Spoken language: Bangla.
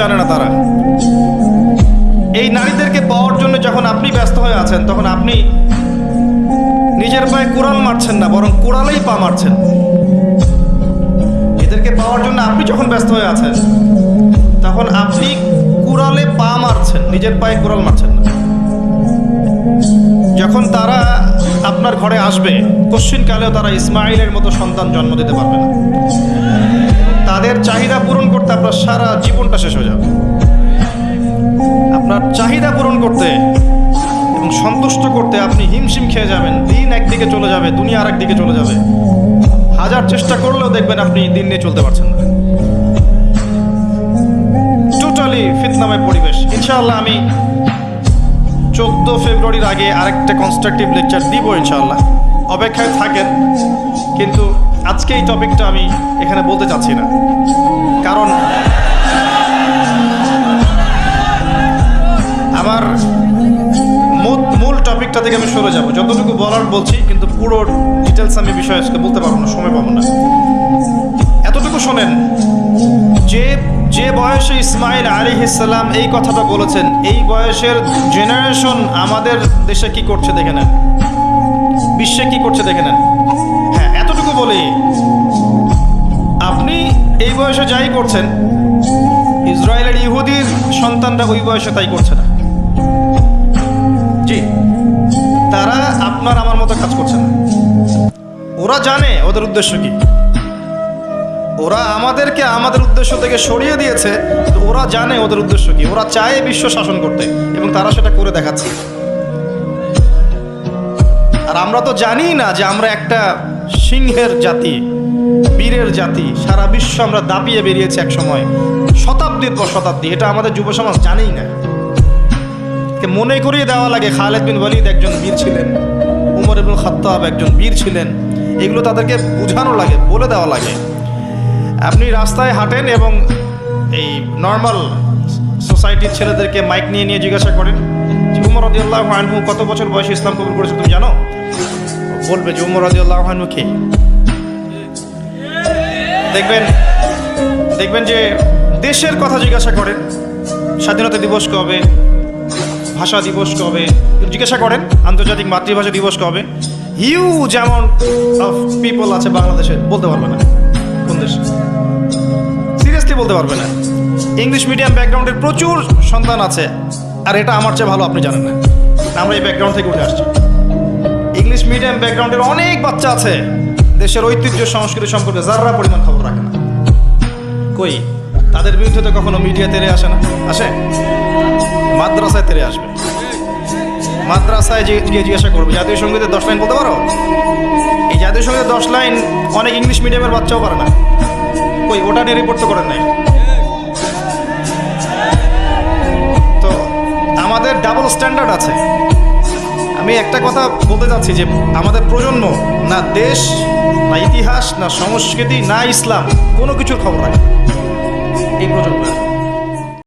জানে না তারা। এই নারীদেরকে পাওয়ার জন্য যখন আপনি ব্যস্ত হয়ে আছেন, তখন আপনি নিজের পায়ে কুড়াল মারছেন না, বরং কুড়ালেই পা মারছেন। এদেরকে পাওয়ার জন্য আপনি যখন ব্যস্ত হয়ে আছেন, তখন আপনি কুড়ালে পা মারছেন, নিজের পায়ে কুড়াল মারছেন না। যখন তারা আপনার ঘরে আসবে, কশ্চিনকালেও তারা ইসমাইলের মতো সন্তান জন্ম দিতে পারবে না। তাদের চাহিদা পূরণ করতে আপনার সারা জীবনটা শেষ হয়ে যাবে। আপনার চাহিদা পূরণ করতে এবং সন্তুষ্ট করতে আপনি হিমশিম খেয়ে যাবেন। দিন একদিকে চলে যাবে, দুনিয়া আর একদিকে চলে যাবে। হাজার চেষ্টা করলেও দেখবেন আপনি দিন নিয়ে চলতে পারছেন না। টোটালি ফিতনাময় পরিবেশ। ইনশাআল্লাহ আমি 14 ফেব্রুয়ারির আগে আরেকটা কনস্ট্রাকটিভ লেকচার দিব ইনশাআল্লাহ, অপেক্ষায় থাকেন। কিন্তু আজকে এই টপিকটা আমি এখানে বলতে চাচ্ছি না, কারণ আমার মূল টপিকটা থেকে আমি সরে যাব। যতটুকু বলার বলছি, কিন্তু পুরো ডিটেলস আমি বিষয় আজকে বলতে পারবো না, সময় পাবো না। এতটুকু শোনেন, যে বয়সে ইসমাইল আলাইহিস সালাম এই কথাটা বলেছেন, এই বয়সের জেনারেশন আমাদের দেশে কি করছে দেখে নেন, বিশ্বে কি করছে দেখে নেন। হ্যাঁ, এতটুকু বলি, আপনি এই বয়সে যাই করছেন, ইসরায়েলের ইহুদির সন্তানরা ওই বয়সে তাই করছে না। জি, তারা আপনার আমার মতো কাজ করছে না। ওরা জানে ওদের উদ্দেশ্য কি। ওরা আমাদেরকে আমাদের উদ্দেশ্য থেকে সরিয়ে দিয়েছে, ওরা জানে ওদের উদ্দেশ্য কি। ওরা চায় বিশ্ব শাসন করতে, এবং তারা সেটা করে দেখাচ্ছে। আর আমরা তো জানি না যে আমরা একটা সিংহের জাতি, বীরের জাতি। সারা বিশ্ব আমরা দাপিয়ে বেরিয়েছি এক সময়, শতাব্দীর পর শতাব্দী। এটা আমাদের যুব সমাজ জানেই না। মনে করিয়ে দেওয়া লাগে খালিদ বিন ওয়ালিদ একজন বীর ছিলেন, উমর ইবনুল খাত্তাব একজন বীর ছিলেন। এগুলো তাদেরকে বোঝানো লাগে, বলে দেওয়া লাগে। আপনি রাস্তায় হাঁটেন এবং এই নর্মাল সোসাইটির ছেলেদেরকে মাইক নিয়ে নিয়ে জিজ্ঞাসা করেন যে উমর রাদিয়াল্লাহু আনহু কত বছর বয়সে ইসলাম কবুল করেছে তুমি জানো? বলবে যে উমর রাদিয়াল্লাহু আনহু কে। দেখবেন যে দেশের কথা জিজ্ঞাসা করেন, স্বাধীনতা দিবস কবে, ভাষা দিবস কবে, জিজ্ঞাসা করেন আন্তর্জাতিক মাতৃভাষা দিবস কবে, হিউজ অ্যামাউন্ট অফ পিপল আছে বাংলাদেশে, বলতে পারবে না কোন দেশ, সিরিয়াসলি বলতে পারবে না। ইংলিশ মিডিয়াম ব্যাকগ্রাউন্ডের প্রচুর সন্তান আছে, আর এটা আমার চেয়ে ভালো আপনি জানেন না। আমরা এই ব্যাকগ্রাউন্ড থেকে উঠে আসছি। ইংলিশ মিডিয়াম ব্যাকগ্রাউন্ডের অনেক বাচ্চা আছে, দেশের ঐতিহ্য সংস্কৃতি সম্পর্কে যারা পরিমাণ খবর রাখে না। কই, তাদের বিরুদ্ধে তো কখনো মিডিয়া তেরে আসে না। আসে? মাদ্রাসায় তেরে আসবে। মাদ্রাসায় গিয়ে জিজ্ঞাসা করবে জাতীয় সঙ্গীতের 10 লাইন বলতে পারো? এই জাতীয় সঙ্গীতের 10 লাইন অনেক ইংলিশ মিডিয়ামের বাচ্চাও পারে না। কই, ওটা নিয়ে রিপোর্ট তো করেন নাই। তো আমাদের ডাবল স্ট্যান্ডার্ড আছে। আমি একটা কথা বলতে চাচ্ছি যে আমাদের প্রজন্ম না দেশ, না ইতিহাস, না সংস্কৃতি, না ইসলাম, কোনো কিছুর খবর রাখে এই প্রজন্ম।